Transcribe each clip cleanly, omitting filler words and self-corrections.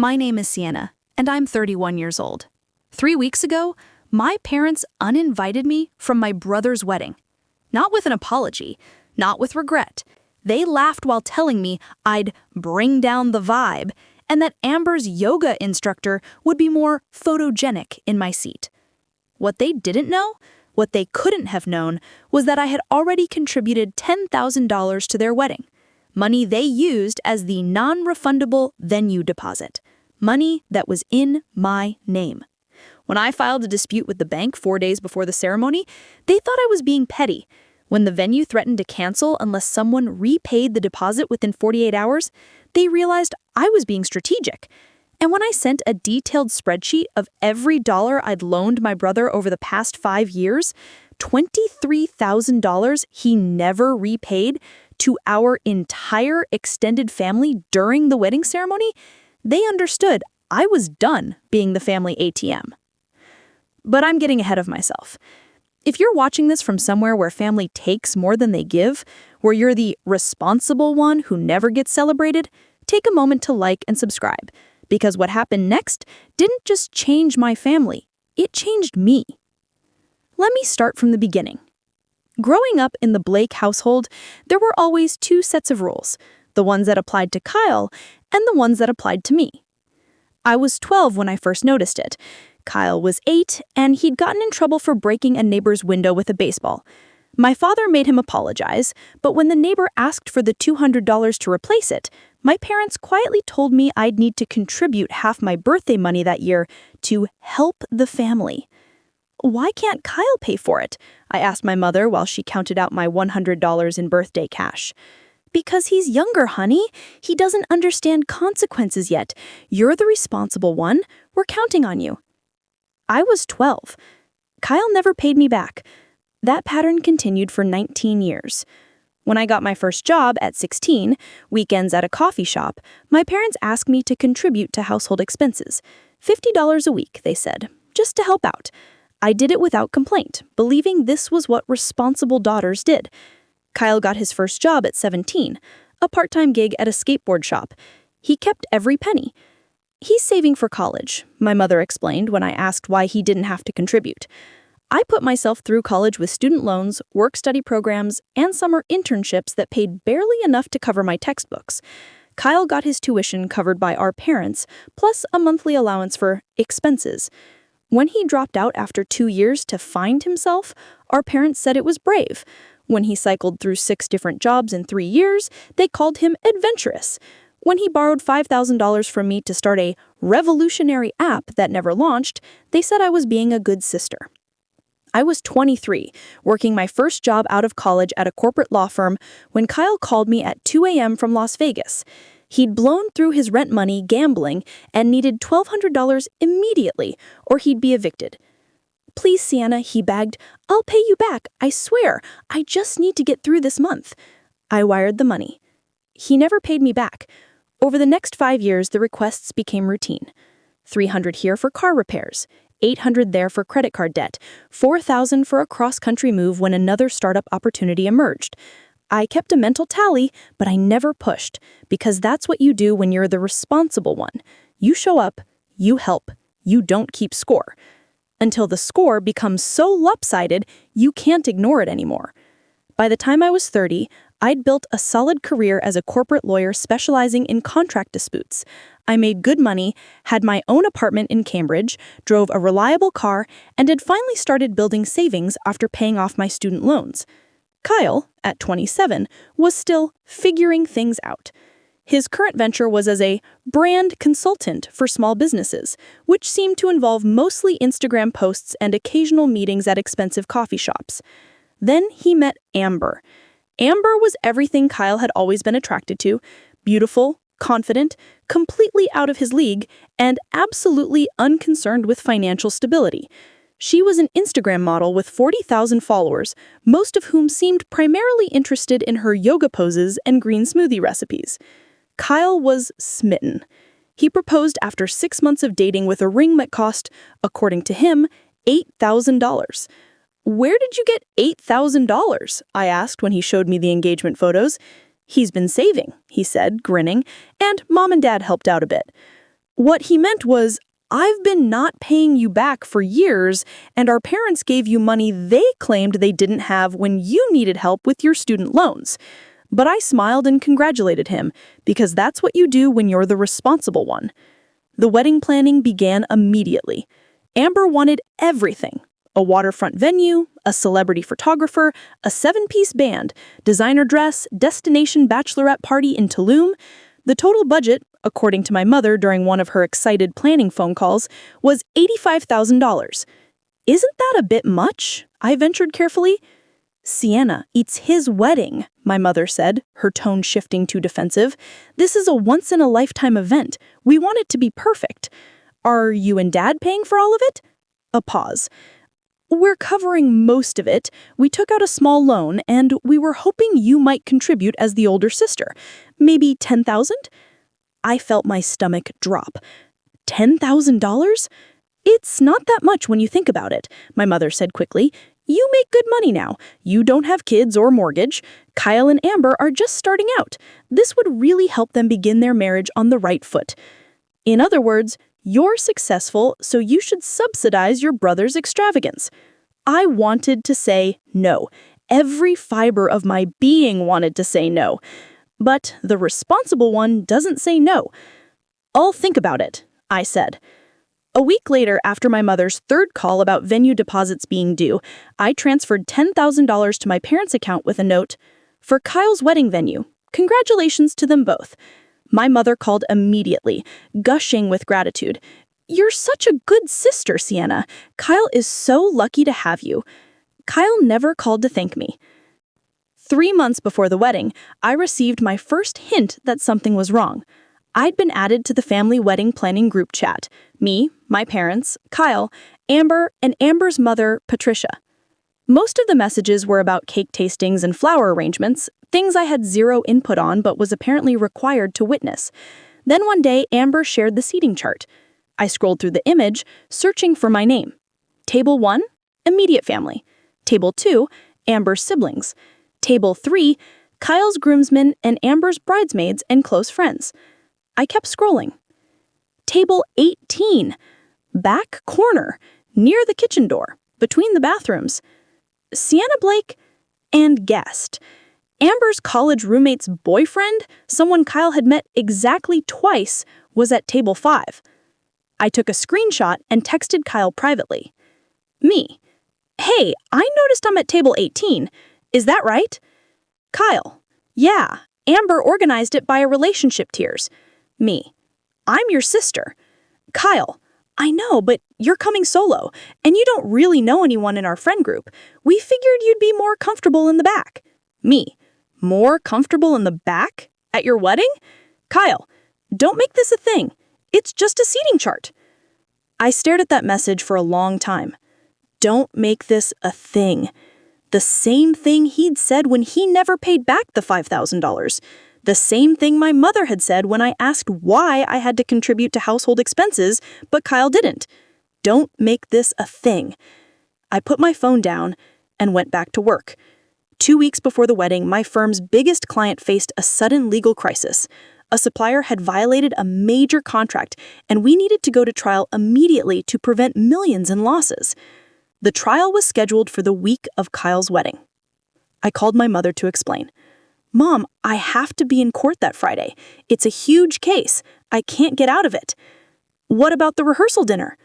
My name is Sienna, and I'm 31 years old. 3 weeks ago, my parents uninvited me from my brother's wedding. Not with an apology, not with regret. They laughed while telling me I'd bring down the vibe and that Amber's yoga instructor would be more photogenic in my seat. What they didn't know, what they couldn't have known, was that I had already contributed $10,000 to their wedding. Money they used as the non-refundable venue deposit. Money that was in my name. When I filed a dispute with the bank 4 days before the ceremony, they thought I was being petty. When the venue threatened to cancel unless someone repaid the deposit within 48 hours, they realized I was being strategic. And when I sent a detailed spreadsheet of every dollar I'd loaned my brother over the past 5 years, $23,000 he never repaid to our entire extended family during the wedding ceremony, they understood I was done being the family ATM. But I'm getting ahead of myself. If you're watching this from somewhere where family takes more than they give, where you're the responsible one who never gets celebrated, take a moment to like and subscribe, because what happened next didn't just change my family, it changed me. Let me start from the beginning. Growing up in the Blake household, there were always 2 sets of rules, the ones that applied to Kyle and the ones that applied to me. I was 12 when I first noticed it. Kyle was 8, and he'd gotten in trouble for breaking a neighbor's window with a baseball. My father made him apologize, but when the neighbor asked for the $200 to replace it, my parents quietly told me I'd need to contribute half my birthday money that year to help the family. Why can't Kyle pay for it? I asked my mother while she counted out my $100 in birthday cash. Because he's younger, honey. He doesn't understand consequences yet. You're the responsible one. We're counting on you. I was 12. Kyle never paid me back. That pattern continued for 19 years. When I got my first job at 16, weekends at a coffee shop, my parents asked me to contribute to household expenses. $50 a week, they said, just to help out. I did it without complaint, believing this was what responsible daughters did. Kyle got his first job at 17, a part-time gig at a skateboard shop. He kept every penny. He's saving for college, my mother explained when I asked why he didn't have to contribute. I put myself through college with student loans, work-study programs, and summer internships that paid barely enough to cover my textbooks. Kyle got his tuition covered by our parents, plus a monthly allowance for expenses. When he dropped out after 2 years to find himself, our parents said it was brave. When he cycled through 6 different jobs in 3 years, they called him adventurous. When he borrowed $5,000 from me to start a revolutionary app that never launched, they said I was being a good sister. I was 23, working my first job out of college at a corporate law firm when Kyle called me at 2 a.m. from Las Vegas. He'd blown through his rent money gambling and needed $1,200 immediately, or he'd be evicted. "Please, Sienna," he begged. "I'll pay you back, I swear. I just need to get through this month." I wired the money. He never paid me back. Over the next 5 years, the requests became routine. $300 here for car repairs, $800 there for credit card debt, $4,000 for a cross-country move when another startup opportunity emerged. I kept a mental tally, but I never pushed, because that's what you do when you're the responsible one. You show up, you help, you don't keep score. Until the score becomes so lopsided, you can't ignore it anymore. By the time I was 30, I'd built a solid career as a corporate lawyer specializing in contract disputes. I made good money, had my own apartment in Cambridge, drove a reliable car, and had finally started building savings after paying off my student loans. Kyle, at 27, was still figuring things out. His current venture was as a brand consultant for small businesses, which seemed to involve mostly Instagram posts and occasional meetings at expensive coffee shops. Then he met Amber. Amber was everything Kyle had always been attracted to: beautiful, confident, completely out of his league, and absolutely unconcerned with financial stability. She was an Instagram model with 40,000 followers, most of whom seemed primarily interested in her yoga poses and green smoothie recipes. Kyle was smitten. He proposed after 6 months of dating with a ring that cost, according to him, $8,000. "Where did you get $8,000? I asked when he showed me the engagement photos. "He's been saving," he said, grinning, "and Mom and Dad helped out a bit." What he meant was, I've been not paying you back for years, and our parents gave you money they claimed they didn't have when you needed help with your student loans. But I smiled and congratulated him, because that's what you do when you're the responsible one. The wedding planning began immediately. Amber wanted everything: a waterfront venue, a celebrity photographer, a 7-piece band, designer dress, destination bachelorette party in Tulum. The total budget, according to my mother during one of her excited planning phone calls, was $85,000. Isn't that a bit much? I ventured carefully. Sienna, it's his wedding, my mother said, her tone shifting to defensive. This is a once-in-a-lifetime event. We want it to be perfect. Are you and Dad paying for all of it? A pause. We're covering most of it. We took out a small loan, and we were hoping you might contribute as the older sister. Maybe $10,000? I felt my stomach drop. $10,000? It's not that much when you think about it, my mother said quickly. You make good money now. You don't have kids or mortgage. Kyle and Amber are just starting out. This would really help them begin their marriage on the right foot. In other words, you're successful, so you should subsidize your brother's extravagance. I wanted to say no. Every fiber of my being wanted to say no. But the responsible one doesn't say no. I'll think about it, I said. A week later, after my mother's third call about venue deposits being due, I transferred $10,000 to my parents' account with a note, "For Kyle's wedding venue. Congratulations to them both." My mother called immediately, gushing with gratitude. "You're such a good sister, Sienna. Kyle is so lucky to have you." Kyle never called to thank me. 3 months before the wedding, I received my first hint that something was wrong. I'd been added to the family wedding planning group chat. Me, my parents, Kyle, Amber, and Amber's mother, Patricia. Most of the messages were about cake tastings and flower arrangements, things I had zero input on but was apparently required to witness. Then one day, Amber shared the seating chart. I scrolled through the image, searching for my name. Table 1, immediate family. Table 2, Amber's siblings. Table 3, Kyle's groomsmen and Amber's bridesmaids and close friends. I kept scrolling. Table 18, back corner, near the kitchen door, between the bathrooms. Sienna Blake and guest. Amber's college roommate's boyfriend, someone Kyle had met exactly twice, was at table 5. I took a screenshot and texted Kyle privately. Me. "Hey, I noticed I'm at table 18. Is that right?" Kyle. "Yeah, Amber organized it by a relationship tiers." Me. "I'm your sister." Kyle. "I know, but you're coming solo, and you don't really know anyone in our friend group. We figured you'd be more comfortable in the back." Me. "More comfortable in the back? At your wedding?" Kyle. "Don't make this a thing. It's just a seating chart." I stared at that message for a long time. Don't make this a thing. The same thing he'd said when he never paid back the $5,000. The same thing my mother had said when I asked why I had to contribute to household expenses, but Kyle didn't. Don't make this a thing. I put my phone down and went back to work. 2 weeks before the wedding, my firm's biggest client faced a sudden legal crisis. A supplier had violated a major contract, and we needed to go to trial immediately to prevent millions in losses. The trial was scheduled for the week of Kyle's wedding. I called my mother to explain. "Mom, I have to be in court that Friday. It's a huge case. I can't get out of it." "What about the rehearsal dinner?"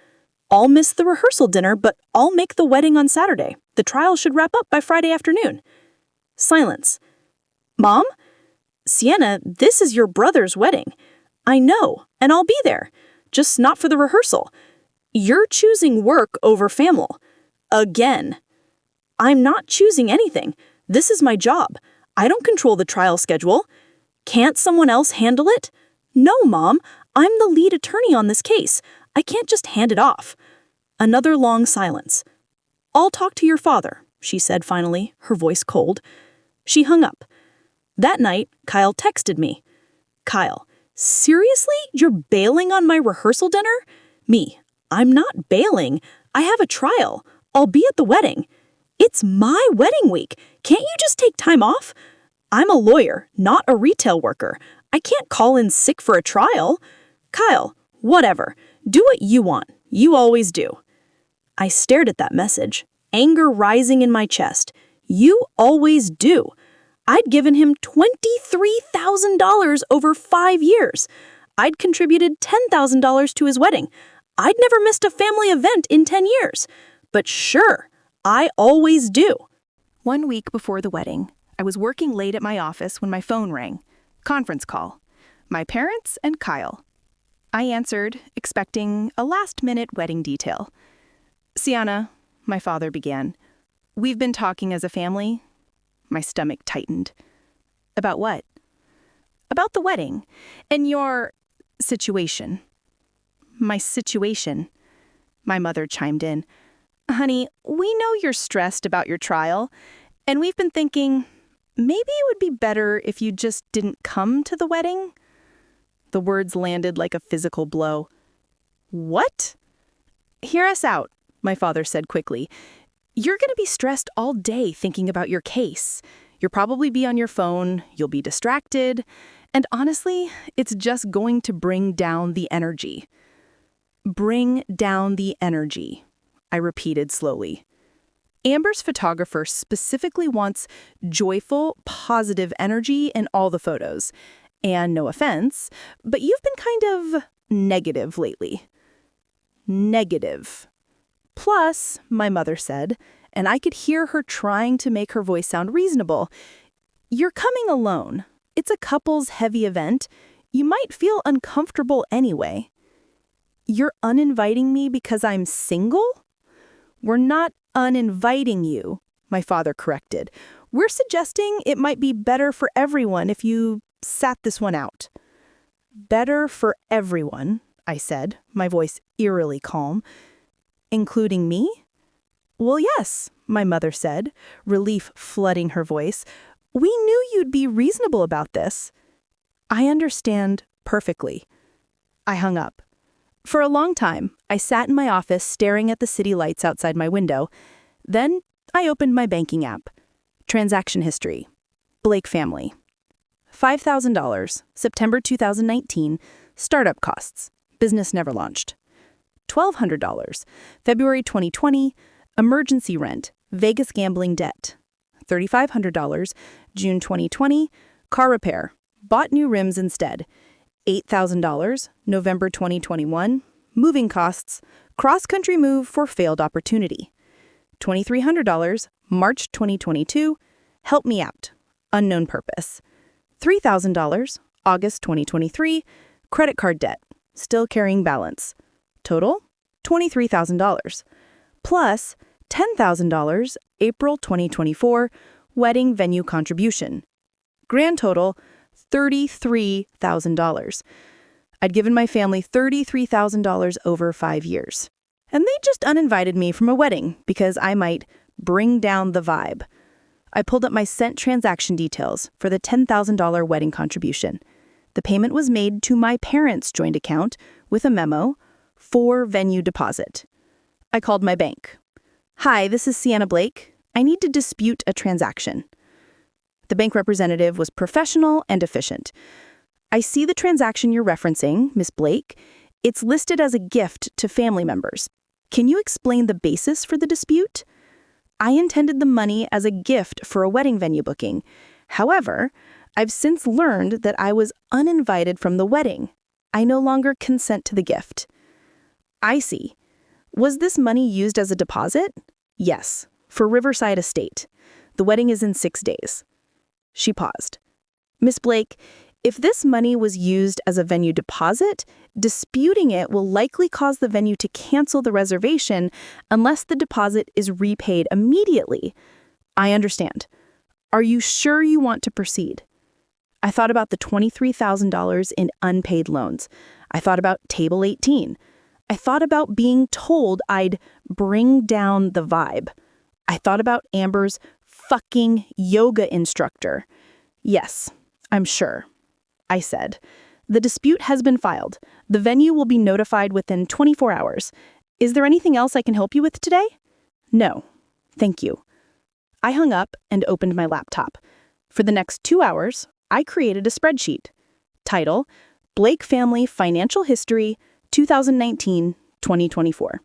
"I'll miss the rehearsal dinner, but I'll make the wedding on Saturday. The trial should wrap up by Friday afternoon." Silence. "Mom? Sienna, this is your brother's wedding." "I know, and I'll be there. Just not for the rehearsal." "You're choosing work over family." Again. "I'm not choosing anything. This is my job. I don't control the trial schedule." "Can't someone else handle it?" "No, Mom. I'm the lead attorney on this case. I can't just hand it off." Another long silence. "I'll talk to your father," she said finally, her voice cold. She hung up. That night, Kyle texted me. "Kyle, seriously? You're bailing on my rehearsal dinner?" Me. "I'm not bailing. I have a trial. I'll be at the wedding." "It's my wedding week. Can't you just take time off?" "I'm a lawyer, not a retail worker. I can't call in sick for a trial." "Kyle, Whatever. Do what you want. You always do. I stared at that message, anger rising in my chest. You always do. I'd given him $23,000 over 5 years. I'd contributed $10,000 to his wedding. I'd never missed a family event in 10 years. But sure, I always do. 1 week before the wedding, I was working late at my office when my phone rang. Conference call. My parents and Kyle. I answered, expecting a last-minute wedding detail. Sienna, my father began, we've been talking as a family. My stomach tightened. About what? About the wedding and your situation. My situation, my mother chimed in. Honey, we know you're stressed about your trial, and we've been thinking maybe it would be better if you just didn't come to the wedding. The words landed like a physical blow. What? Hear us out, my father said quickly. You're going to be stressed all day thinking about your case. You'll probably be on your phone, you'll be distracted, and honestly, it's just going to bring down the energy. Bring down the energy, I repeated slowly. Amber's photographer specifically wants joyful, positive energy in all the photos. And no offense, but you've been kind of negative lately. Negative. Plus, my mother said, and I could hear her trying to make her voice sound reasonable, you're coming alone. It's a couple's heavy event. You might feel uncomfortable anyway. You're uninviting me because I'm single? We're not uninviting you, my father corrected. We're suggesting it might be better for everyone if you sat this one out. Better for everyone, I said, my voice eerily calm. Including me? Well, yes, my mother said, relief flooding her voice. We knew you'd be reasonable about this. I understand perfectly. I hung up. For a long time, I sat in my office staring at the city lights outside my window. Then I opened my banking app. Transaction history. Blake family. $5,000, September 2019, startup costs. Business never launched. $1,200, February 2020, emergency rent, Vegas gambling debt. $3,500, June 2020, car repair, bought new rims instead. $8,000, November 2021, moving costs, cross-country move for failed opportunity. $2,300, March 2022, help me out, unknown purpose. $3,000, August 2023, credit card debt, still carrying balance. Total, $23,000. Plus $10,000, April 2024, wedding venue contribution. Grand total, $33,000. I'd given my family $33,000 over 5 years. And they just uninvited me from a wedding because I might bring down the vibe. I pulled up my sent transaction details for the $10,000 wedding contribution. The payment was made to my parents' joint account with a memo for venue deposit. I called my bank. Hi, this is Sienna Blake. I need to dispute a transaction. The bank representative was professional and efficient. I see the transaction you're referencing, Miss Blake. It's listed as a gift to family members. Can you explain the basis for the dispute? I intended the money as a gift for a wedding venue booking. However, I've since learned that I was uninvited from the wedding. I no longer consent to the gift. I see. Was this money used as a deposit? Yes, for Riverside Estate. The wedding is in 6 days. She paused. Miss Blake, if this money was used as a venue deposit, disputing it will likely cause the venue to cancel the reservation unless the deposit is repaid immediately. I understand. Are you sure you want to proceed? I thought about the $23,000 in unpaid loans. I thought about Table 18. I thought about being told I'd bring down the vibe. I thought about Amber's fucking yoga instructor. Yes, I'm sure. I said, the dispute has been filed. The venue will be notified within 24 hours. Is there anything else I can help you with today? No, thank you. I hung up and opened my laptop. For the next 2 hours, I created a spreadsheet. Title, Blake Family Financial History 2019-2024.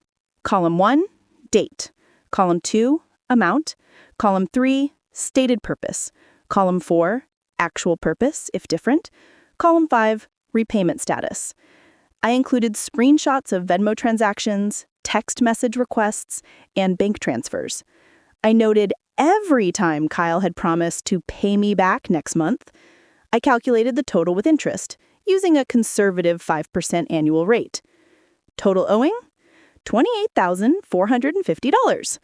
Column 1, date. Column 2, amount. Column 3, stated purpose. Column 4, actual purpose, if different. Column 5, repayment status. I included screenshots of Venmo transactions, text message requests, and bank transfers. I noted every time Kyle had promised to pay me back next month. I calculated the total with interest, using a conservative 5% annual rate. Total owing? $28,450.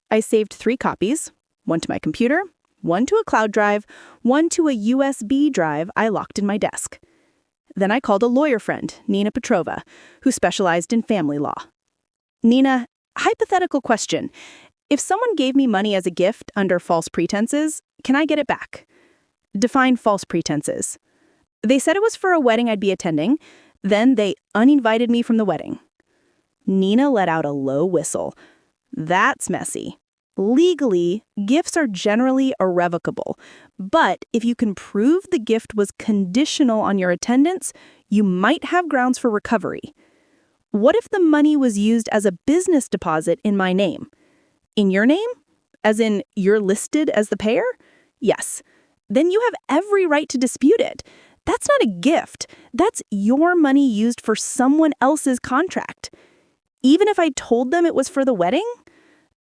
I saved 3 copies, one to my computer, one to a cloud drive, one to a USB drive I locked in my desk. Then I called a lawyer friend, Nina Petrova, who specialized in family law. Nina, hypothetical question. If someone gave me money as a gift under false pretenses, can I get it back? Define false pretenses. They said it was for a wedding I'd be attending. Then they uninvited me from the wedding. Nina let out a low whistle. That's messy. Legally, gifts are generally irrevocable. But if you can prove the gift was conditional on your attendance, you might have grounds for recovery. What if the money was used as a business deposit in my name? In your name? As in, you're listed as the payer? Yes. Then you have every right to dispute it. That's not a gift. That's your money used for someone else's contract. Even if I told them it was for the wedding?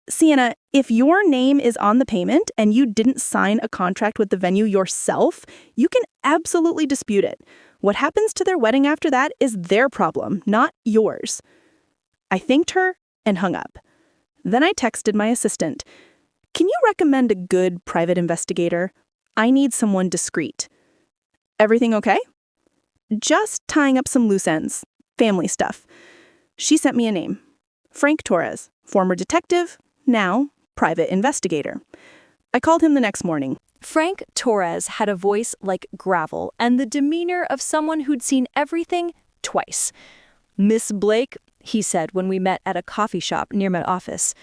Sienna, if your name is on the payment and you didn't sign a contract with the venue yourself, you can absolutely dispute it. What happens to their wedding after that is their problem, not yours. I thanked her and hung up. Then I texted my assistant. Can you recommend a good private investigator? I need someone discreet. Everything okay? Just tying up some loose ends. Family stuff. She sent me a name. Frank Torres, former detective, now private investigator. I called him the next morning. Frank Torres had a voice like gravel and the demeanor of someone who'd seen everything twice. "Miss Blake," he said when we met at a coffee shop near my office,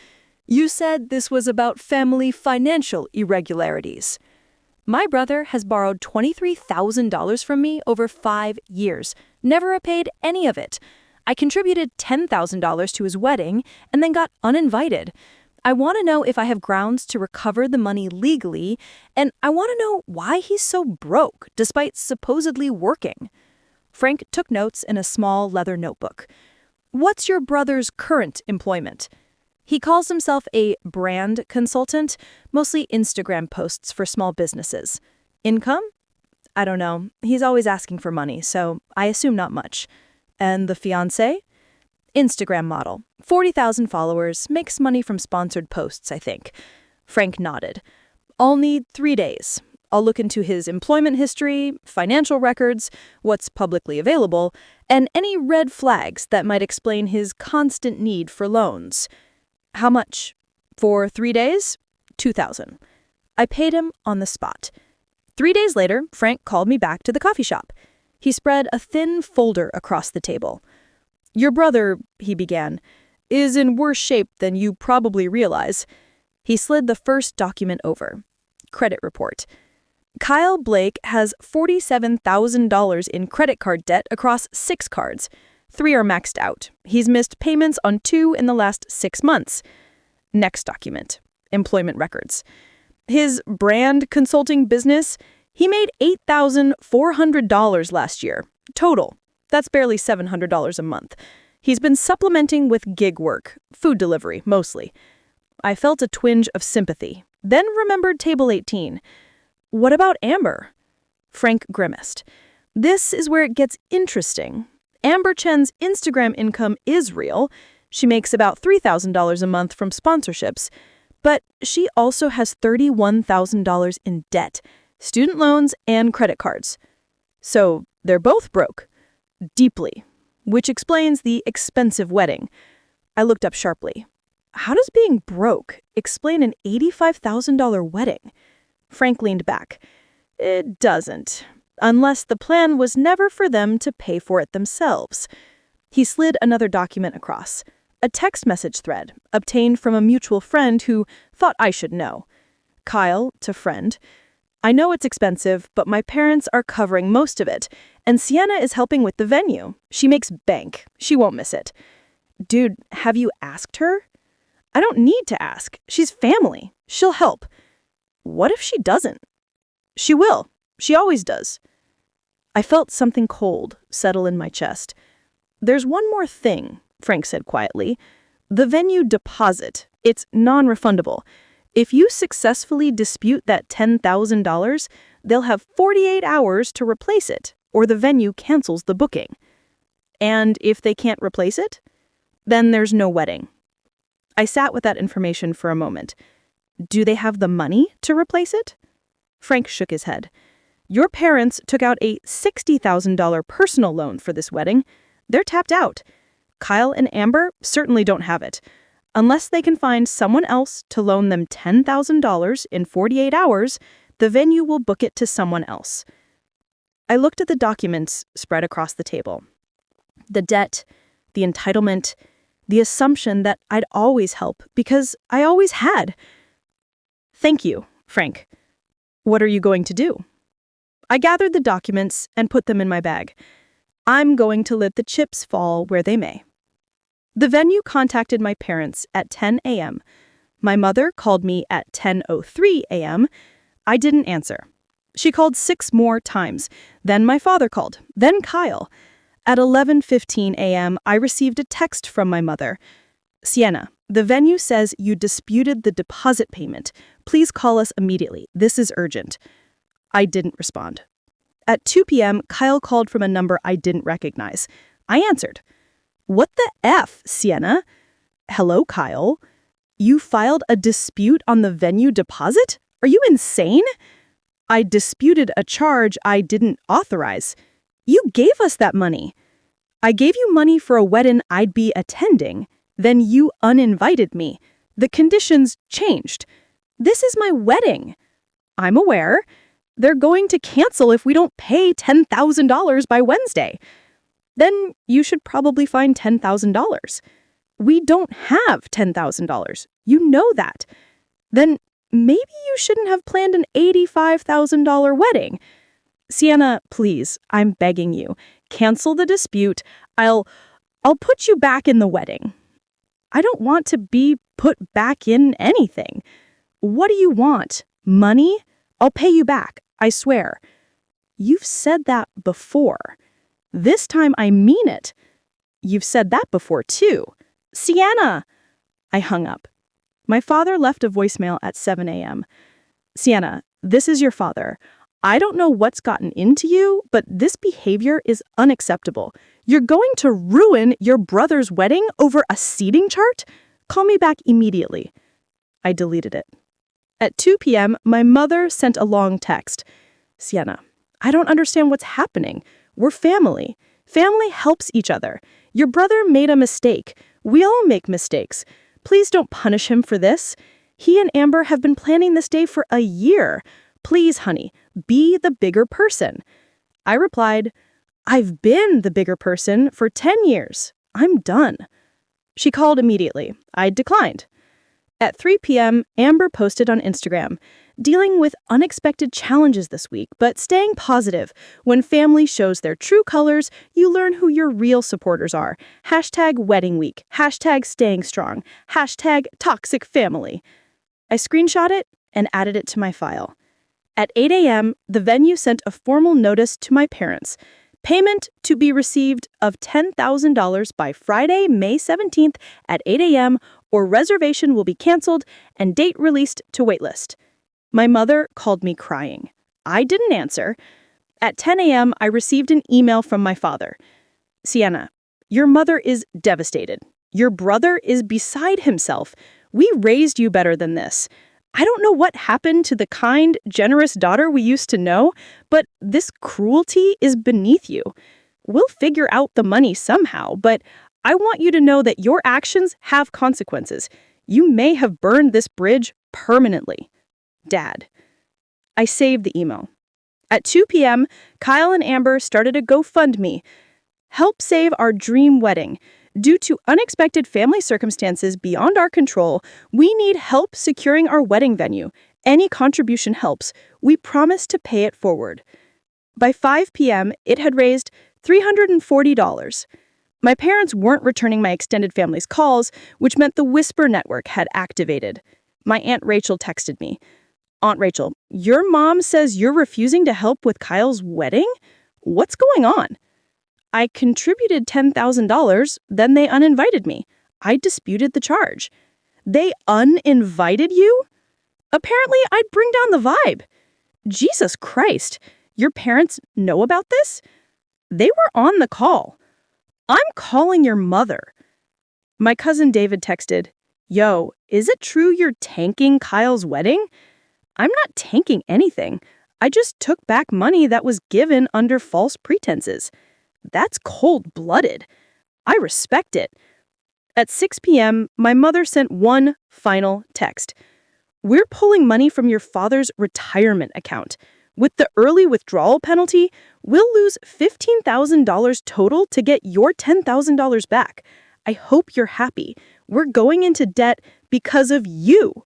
"you said this was about family financial irregularities. My brother has borrowed $23,000 from me over 5 years, never repaid any of it. I contributed $10,000 to his wedding and then got uninvited. I want to know if I have grounds to recover the money legally, and I want to know why he's so broke despite supposedly working." Frank took notes in a small leather notebook. "What's your brother's current employment?" He calls himself a brand consultant, mostly Instagram posts for small businesses. Income? I don't know. He's always asking for money, so I assume not much. And the fiancé? Instagram model. 40,000 followers, makes money from sponsored posts, I think. Frank nodded. "I'll need 3 days. I'll look into his employment history, financial records, what's publicly available, and any red flags that might explain his constant need for loans." "How much?" "For 3 days? 2,000. I paid him on the spot. 3 days later, Frank called me back to the coffee shop. He spread a thin folder across the table. "Your brother," he began, "is in worse shape than you probably realize." He slid the first document over. Credit report. "Kyle Blake has $47,000 in credit card debt across 6 cards. 3 are maxed out. He's missed payments on 2 in the last 6 months." Next document. Employment records. "His brand consulting business, he made $8,400 last year. Total. That's barely $700 a month. He's been supplementing with gig work, food delivery, mostly." I felt a twinge of sympathy, then remembered Table 18. "What about Amber?" Frank grimaced. "This is where it gets interesting. Amber Chen's Instagram income is real. She makes about $3,000 a month from sponsorships. But she also has $31,000 in debt, student loans and credit cards. So they're both broke. Deeply. Which explains the expensive wedding." I looked up sharply. "How does being broke explain an $85,000 wedding?" Frank leaned back. "It doesn't. Unless the plan was never for them to pay for it themselves." He slid another document across. A text message thread, obtained from a mutual friend who thought I should know. Kyle, to friend. I know it's expensive, but my parents are covering most of it, and Sienna is helping with the venue. She makes bank. She won't miss it. Dude, have you asked her? I don't need to ask. She's family. She'll help. What if she doesn't? She will. She always does. I felt something cold settle in my chest. There's one more thing, Frank said quietly. The venue deposit. It's non-refundable. If you successfully dispute that $10,000, they'll have 48 hours to replace it, or the venue cancels the booking. And if they can't replace it, then there's no wedding. I sat with that information for a moment. Do they have the money to replace it? Frank shook his head. Your parents took out a $60,000 personal loan for this wedding. They're tapped out. Kyle and Amber certainly don't have it. Unless they can find someone else to loan them $10,000 in 48 hours, the venue will book it to someone else. I looked at the documents spread across the table. The debt, the entitlement, the assumption that I'd always help because I always had. Thank you, Frank. What are you going to do? I gathered the documents and put them in my bag. I'm going to let the chips fall where they may. The venue contacted my parents at 10 a.m. My mother called me at 10:03 a.m. I didn't answer. She called 6 more times. Then my father called. Then Kyle. At 11:15 a.m., I received a text from my mother. Sienna, the venue says you disputed the deposit payment. Please call us immediately. This is urgent. I didn't respond. At 2 p.m., Kyle called from a number I didn't recognize. I answered. What the F, Sienna? Hello, Kyle. You filed a dispute on the venue deposit? Are you insane? I disputed a charge I didn't authorize. You gave us that money. I gave you money for a wedding I'd be attending. Then you uninvited me. The conditions changed. This is my wedding. I'm aware. They're going to cancel if we don't pay $10,000 by Wednesday. Then you should probably find $10,000. We don't have $10,000. You know that. Then maybe you shouldn't have planned an $85,000 wedding. Sienna, please, I'm begging you. Cancel the dispute. I'll put you back in the wedding. I don't want to be put back in anything. What do you want? Money? I'll pay you back, I swear. You've said that before. This time I mean it. You've said that before too. Sienna! I hung up. My father left a voicemail at 7 a.m. Sienna, this is your father. I don't know what's gotten into you, but this behavior is unacceptable. You're going to ruin your brother's wedding over a seating chart? Call me back immediately. I deleted it. At 2 p.m., my mother sent a long text. Sienna, I don't understand what's happening. We're family. Family helps each other. Your brother made a mistake. We all make mistakes. Please don't punish him for this. He and Amber have been planning this day for a year. Please, honey, be the bigger person. I replied, I've been the bigger person for 10 years. I'm done. She called immediately. I declined. At 3 p.m., Amber posted on Instagram, dealing with unexpected challenges this week, but staying positive. When family shows their true colors, you learn who your real supporters are. #wedding-week, #staying strong, #toxic family. I screenshot it and added it to my file. At 8 a.m., the venue sent a formal notice to my parents. Payment to be received of $10,000 by Friday, May 17th at 8 a.m., or reservation will be canceled and date released to waitlist. My mother called me crying. I didn't answer. At 10 a.m., I received an email from my father. Sienna, your mother is devastated. Your brother is beside himself. We raised you better than this. I don't know what happened to the kind, generous daughter we used to know, but this cruelty is beneath you. We'll figure out the money somehow, but I want you to know that your actions have consequences. You may have burned this bridge permanently. Dad. I saved the email. At 2 p.m., Kyle and Amber started a GoFundMe. Help save our dream wedding. Due to unexpected family circumstances beyond our control, we need help securing our wedding venue. Any contribution helps. We promise to pay it forward. By 5 p.m., it had raised $340. My parents weren't returning my extended family's calls, which meant the Whisper network had activated. My Aunt Rachel texted me. Aunt Rachel, your mom says you're refusing to help with Kyle's wedding? What's going on? I contributed $10,000, then they uninvited me. I disputed the charge. They uninvited you? Apparently, I'd bring down the vibe. Jesus Christ, your parents know about this? They were on the call. I'm calling your mother. My cousin David texted, Yo, is it true you're tanking Kyle's wedding? I'm not tanking anything. I just took back money that was given under false pretenses. That's cold-blooded. I respect it. At 6 p.m., my mother sent one final text. We're pulling money from your father's retirement account. With the early withdrawal penalty, we'll lose $15,000 total to get your $10,000 back. I hope you're happy. We're going into debt because of you.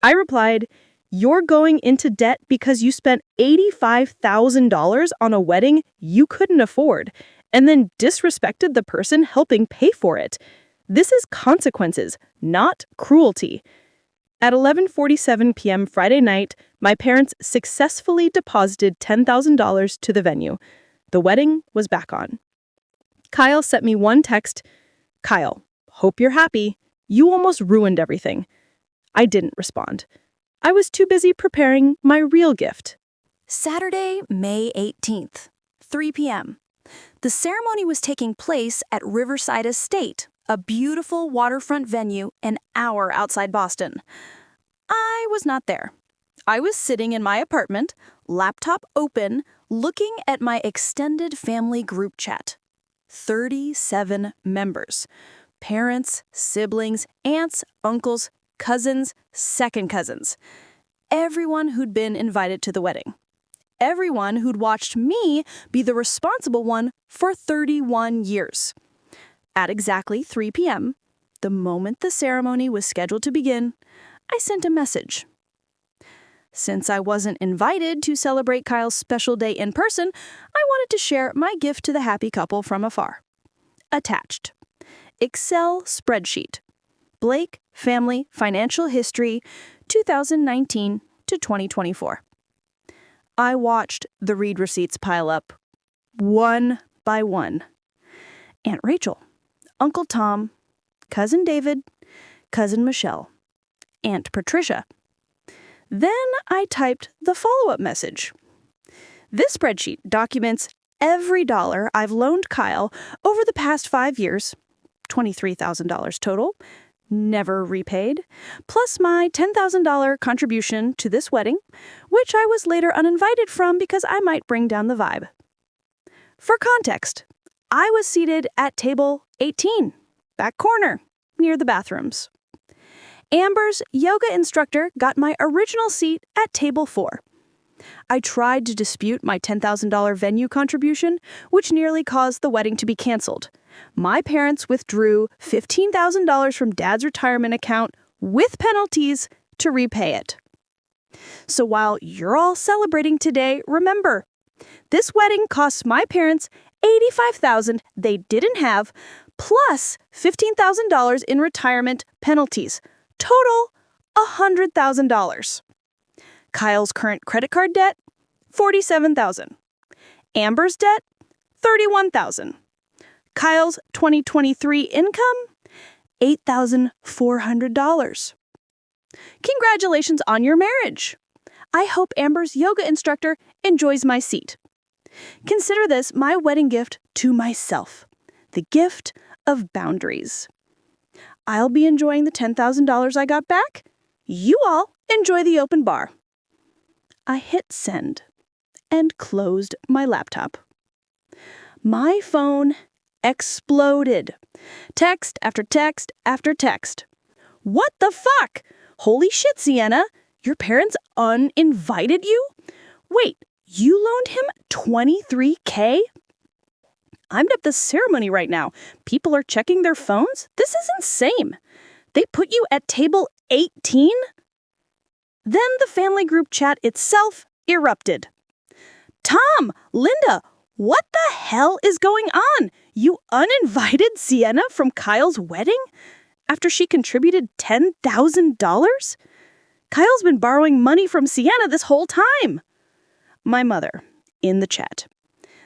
I replied, You're going into debt because you spent $85,000 on a wedding you couldn't afford, and then disrespected the person helping pay for it. This is consequences, not cruelty. At 11:47 p.m. Friday night, my parents successfully deposited $10,000 to the venue. The wedding was back on. Kyle sent me one text. Kyle, hope you're happy. You almost ruined everything. I didn't respond. I was too busy preparing my real gift. Saturday, May 18th, 3 p.m. The ceremony was taking place at Riverside Estate, a beautiful waterfront venue an hour outside Boston. I was not there. I was sitting in my apartment, laptop open, looking at my extended family group chat. 37 members. Parents, siblings, aunts, uncles, cousins, second cousins. Everyone who'd been invited to the wedding. Everyone who'd watched me be the responsible one for 31 years. At exactly 3 p.m., the moment the ceremony was scheduled to begin, I sent a message. Since I wasn't invited to celebrate Kyle's special day in person, I wanted to share my gift to the happy couple from afar. Attached. Excel spreadsheet. Blake Family Financial History 2019 to 2024. I watched the read receipts pile up, one by one. Aunt Rachel, Uncle Tom, Cousin David, Cousin Michelle, Aunt Patricia. Then I typed the follow-up message. This spreadsheet documents every dollar I've loaned Kyle over the past 5 years, $23,000 total, never repaid, plus my $10,000 contribution to this wedding, which I was later uninvited from because I might bring down the vibe. For context, I was seated at table 18, back corner, near the bathrooms. Amber's yoga instructor got my original seat at table 4. I tried to dispute my $10,000 venue contribution, which nearly caused the wedding to be canceled. My parents withdrew $15,000 from Dad's retirement account with penalties to repay it. So while you're all celebrating today, remember, this wedding cost my parents $85,000 they didn't have, plus $15,000 in retirement penalties. Total, $100,000. Kyle's current credit card debt, $47,000. Amber's debt, $31,000. Kyle's 2023 income, $8,400. Congratulations on your marriage. I hope Amber's yoga instructor enjoys my seat. Consider this my wedding gift to myself, the gift of boundaries. I'll be enjoying the $10,000 I got back. You all enjoy the open bar. I hit send and closed my laptop. My phone exploded. Text after text after text. What the fuck? Holy shit, Sienna. Your parents uninvited you? Wait, you loaned him $23K? I'm at the ceremony right now. People are checking their phones? This is insane. They put you at table 18? Then the family group chat itself erupted. Tom, Linda, what the hell is going on? You uninvited Sienna from Kyle's wedding? After she contributed $10,000? Kyle's been borrowing money from Sienna this whole time. My mother, in the chat.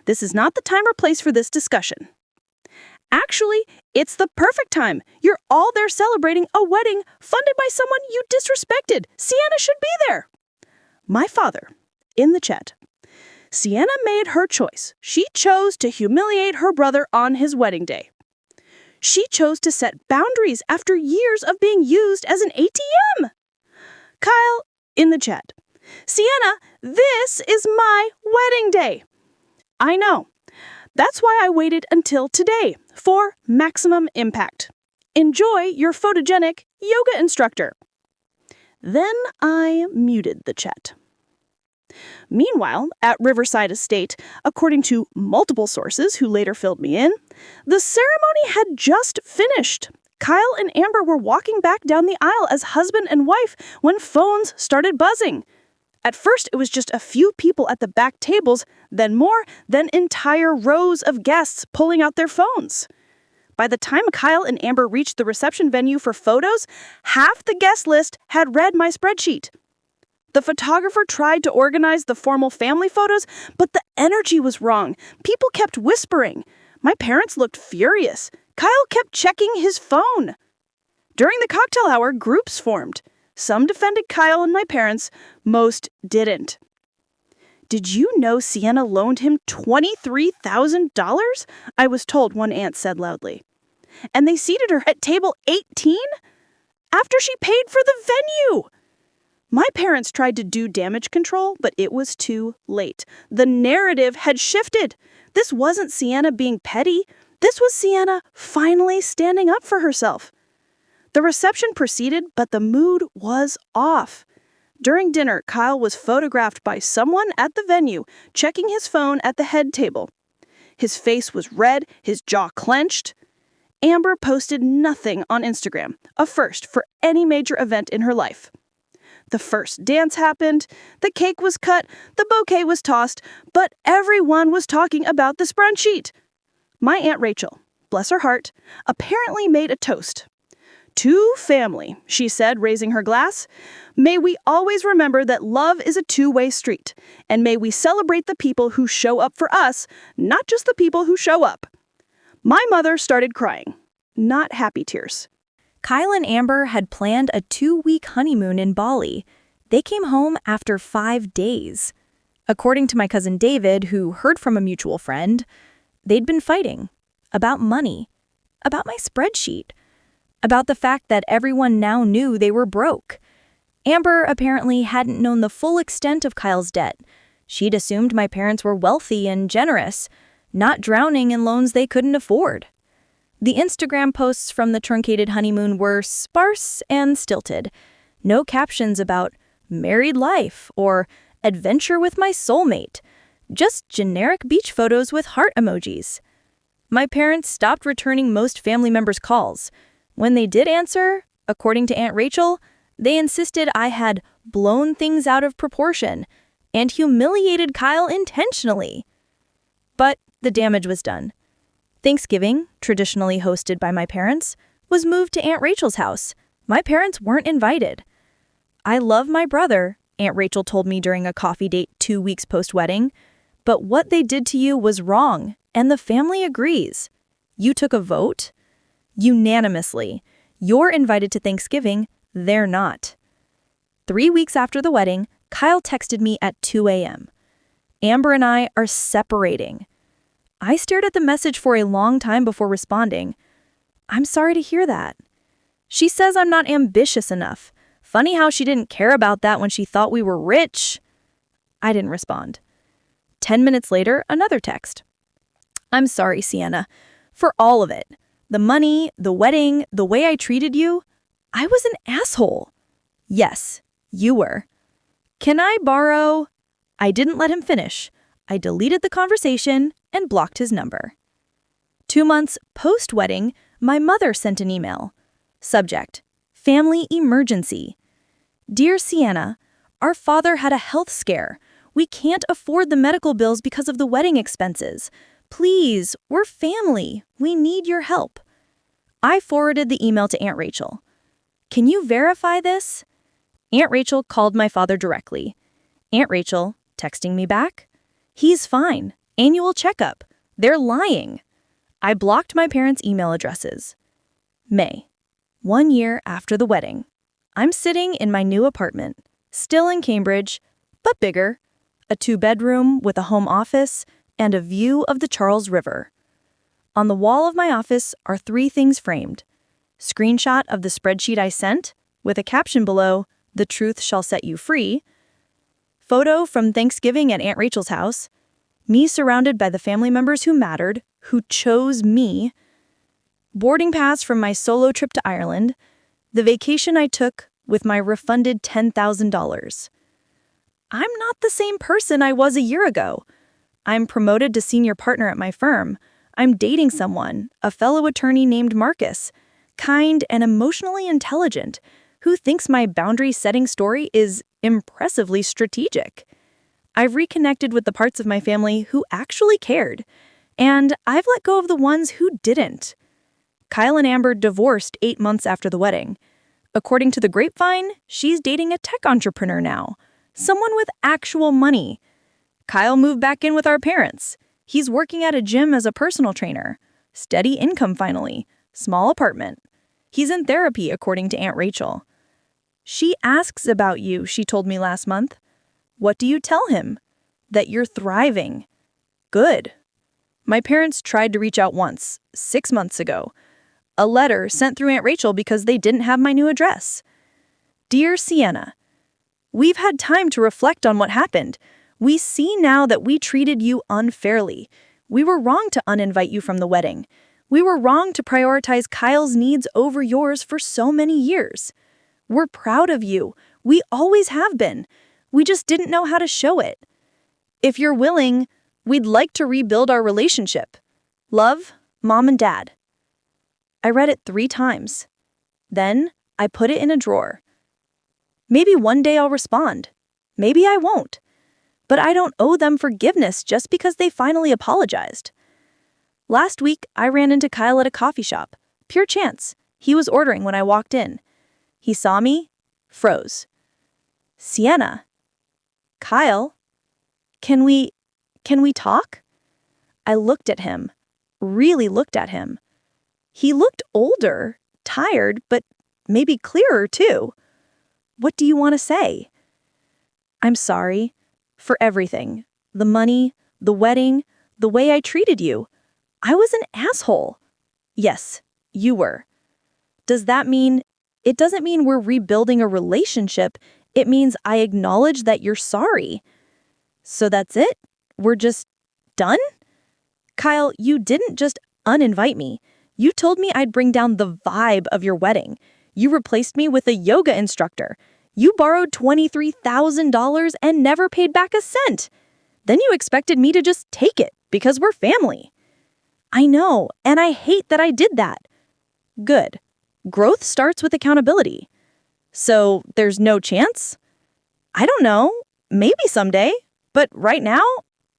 This is not the time or place for this discussion. Actually, it's the perfect time. You're all there celebrating a wedding funded by someone you disrespected. Sienna should be there. My father, in the chat. Sienna made her choice. She chose to humiliate her brother on his wedding day. She chose to set boundaries after years of being used as an ATM. Kyle, in the chat. Sienna, this is my wedding day. I know. That's why I waited until today for maximum impact. Enjoy your photogenic yoga instructor. Then I muted the chat. Meanwhile, at Riverside Estate, according to multiple sources who later filled me in, the ceremony had just finished. Kyle and Amber were walking back down the aisle as husband and wife when phones started buzzing. At first, it was just a few people at the back tables, then more, then entire rows of guests pulling out their phones. By the time Kyle and Amber reached the reception venue for photos, half the guest list had read my spreadsheet. The photographer tried to organize the formal family photos, but the energy was wrong. People kept whispering. My parents looked furious. Kyle kept checking his phone. During the cocktail hour, groups formed. Some defended Kyle and my parents, most didn't. Did you know Sienna loaned him $23,000? I was told, one aunt said loudly. And they seated her at table 18? After she paid for the venue! My parents tried to do damage control, but it was too late. The narrative had shifted. This wasn't Sienna being petty. This was Sienna finally standing up for herself. The reception proceeded, but the mood was off. During dinner, Kyle was photographed by someone at the venue, checking his phone at the head table. His face was red, his jaw clenched. Amber posted nothing on Instagram, a first for any major event in her life. The first dance happened, the cake was cut, the bouquet was tossed, but everyone was talking about the spreadsheet. My Aunt Rachel, bless her heart, apparently made a toast. To family, she said, raising her glass. May we always remember that love is a two-way street, and may we celebrate the people who show up for us, not just the people who show up. My mother started crying, not happy tears. Kyle and Amber had planned a 2-week honeymoon in Bali. They came home after 5 days. According to my cousin David, who heard from a mutual friend, they'd been fighting about money, about my spreadsheet, about the fact that everyone now knew they were broke. Amber apparently hadn't known the full extent of Kyle's debt. She'd assumed my parents were wealthy and generous, not drowning in loans they couldn't afford. The Instagram posts from the truncated honeymoon were sparse and stilted. No captions about married life or adventure with my soulmate. Just generic beach photos with heart emojis. My parents stopped returning most family members' calls. When they did answer, according to Aunt Rachel, they insisted I had blown things out of proportion and humiliated Kyle intentionally. But the damage was done. Thanksgiving, traditionally hosted by my parents, was moved to Aunt Rachel's house. My parents weren't invited. I love my brother, Aunt Rachel told me during a coffee date 2 weeks post-wedding, but what they did to you was wrong, and the family agrees. You took a vote? Unanimously. You're invited to Thanksgiving, they're not. 3 weeks after the wedding, Kyle texted me at 2 a.m. Amber and I are separating. I stared at the message for a long time before responding. I'm sorry to hear that. She says I'm not ambitious enough. Funny how she didn't care about that when she thought we were rich. I didn't respond. 10 minutes later, another text. I'm sorry, Sienna, for all of it. The money, the wedding, the way I treated you. I was an asshole. Yes, you were. Can I borrow? I didn't let him finish. I deleted the conversation and blocked his number. 2 months post-wedding, my mother sent an email. Subject: Family Emergency. Dear Sienna, Our father had a health scare. We can't afford the medical bills because of the wedding expenses. Please, we're family. We need your help." I forwarded the email to Aunt Rachel. "Can you verify this?" Aunt Rachel called my father directly. Aunt Rachel, texting me back, "He's fine. Annual checkup. They're lying." I blocked my parents' email addresses. May, 1 year after the wedding. I'm sitting in my new apartment, still in Cambridge, but bigger. A 2-bedroom with a home office and a view of the Charles River. On the wall of my office are 3 things framed. Screenshot of the spreadsheet I sent, with a caption below, "The truth shall set you free." Photo from Thanksgiving at Aunt Rachel's house. Me surrounded by the family members who mattered, who chose me. Boarding pass from my solo trip to Ireland. The vacation I took with my refunded $10,000. I'm not the same person I was a year ago. I'm promoted to senior partner at my firm. I'm dating someone, a fellow attorney named Marcus, kind and emotionally intelligent, who thinks my boundary-setting story is impressively strategic. I've reconnected with the parts of my family who actually cared, and I've let go of the ones who didn't. Kyle and Amber divorced 8 months after the wedding. According to the grapevine, she's dating a tech entrepreneur now, someone with actual money. Kyle moved back in with our parents. He's working at a gym as a personal trainer. Steady income finally. Small apartment. He's in therapy, according to Aunt Rachel. She asks about you, she told me last month. What do you tell him? That you're thriving. Good. My parents tried to reach out once, 6 months ago. A letter sent through Aunt Rachel because they didn't have my new address. Dear Sienna, we've had time to reflect on what happened. We see now that we treated you unfairly. We were wrong to uninvite you from the wedding. We were wrong to prioritize Kyle's needs over yours for so many years. We're proud of you. We always have been. We just didn't know how to show it. If you're willing, we'd like to rebuild our relationship. Love, Mom and Dad. I read it 3 times. Then I put it in a drawer. Maybe one day I'll respond. Maybe I won't. But I don't owe them forgiveness just because they finally apologized. Last week, I ran into Kyle at a coffee shop. Pure chance. He was ordering when I walked in. He saw me, froze. Sienna. Kyle. Can we talk? I looked at him, really looked at him. He looked older, tired, but maybe clearer too. What do you want to say? I'm sorry for everything. The money, the wedding, the way I treated you. I was an asshole. Yes, you were. Does that mean... It doesn't mean we're rebuilding a relationship. It means I acknowledge that you're sorry. So that's it? We're just done? Kyle, you didn't just uninvite me. You told me I'd bring down the vibe of your wedding. You replaced me with a yoga instructor. You borrowed $23,000 and never paid back a cent. Then you expected me to just take it because we're family. I know, and I hate that I did that. Good. Growth starts with accountability. So there's no chance? I don't know. Maybe someday. But right now,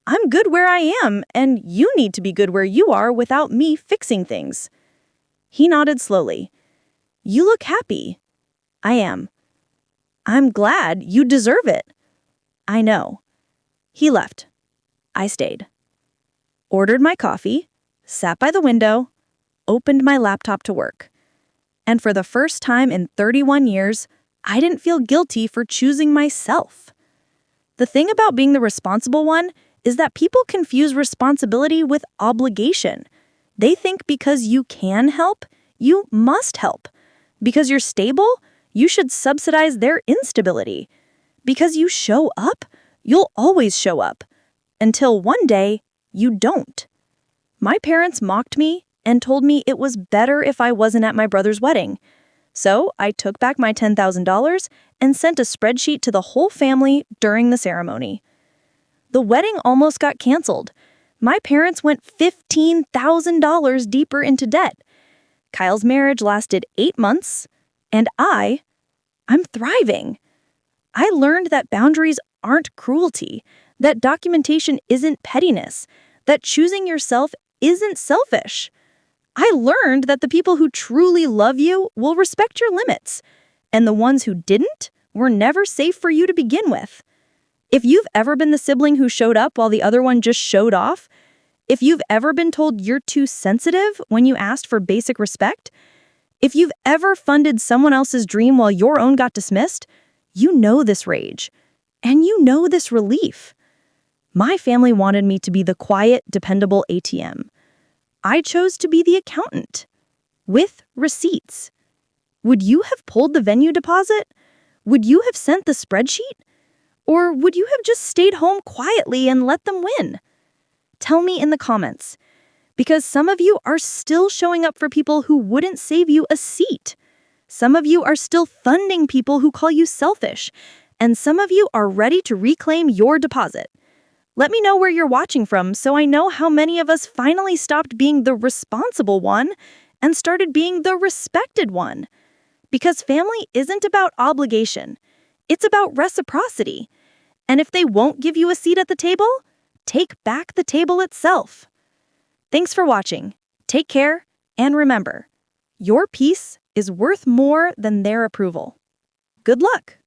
I'm good where I am, and you need to be good where you are without me fixing things. He nodded slowly. You look happy. I am. I'm glad. You deserve it. I know. He left. I stayed. Ordered my coffee, sat by the window, opened my laptop to work. And for the first time in 31 years, I didn't feel guilty for choosing myself. The thing about being the responsible one is that people confuse responsibility with obligation. They think because you can help, you must help. Because you're stable, you should subsidize their instability. Because you show up, you'll always show up. Until one day, you don't. My parents mocked me and told me it was better if I wasn't at my brother's wedding. So I took back my $10,000 and sent a spreadsheet to the whole family during the ceremony. The wedding almost got canceled. My parents went $15,000 deeper into debt. Kyle's marriage lasted 8 months, and I'm thriving. I learned that boundaries aren't cruelty, that documentation isn't pettiness, that choosing yourself isn't selfish. I learned that the people who truly love you will respect your limits, and the ones who didn't were never safe for you to begin with. If you've ever been the sibling who showed up while the other one just showed off, if you've ever been told you're too sensitive when you asked for basic respect, if you've ever funded someone else's dream while your own got dismissed, you know this rage, and you know this relief. My family wanted me to be the quiet, dependable ATM. I chose to be the accountant, with receipts. Would you have pulled the venue deposit? Would you have sent the spreadsheet? Or would you have just stayed home quietly and let them win? Tell me in the comments, because some of you are still showing up for people who wouldn't save you a seat. Some of you are still funding people who call you selfish, and some of you are ready to reclaim your deposit. Let me know where you're watching from so I know how many of us finally stopped being the responsible one and started being the respected one. Because family isn't about obligation. It's about reciprocity. And if they won't give you a seat at the table, take back the table itself. Thanks for watching. Take care, and remember, your peace is worth more than their approval. Good luck!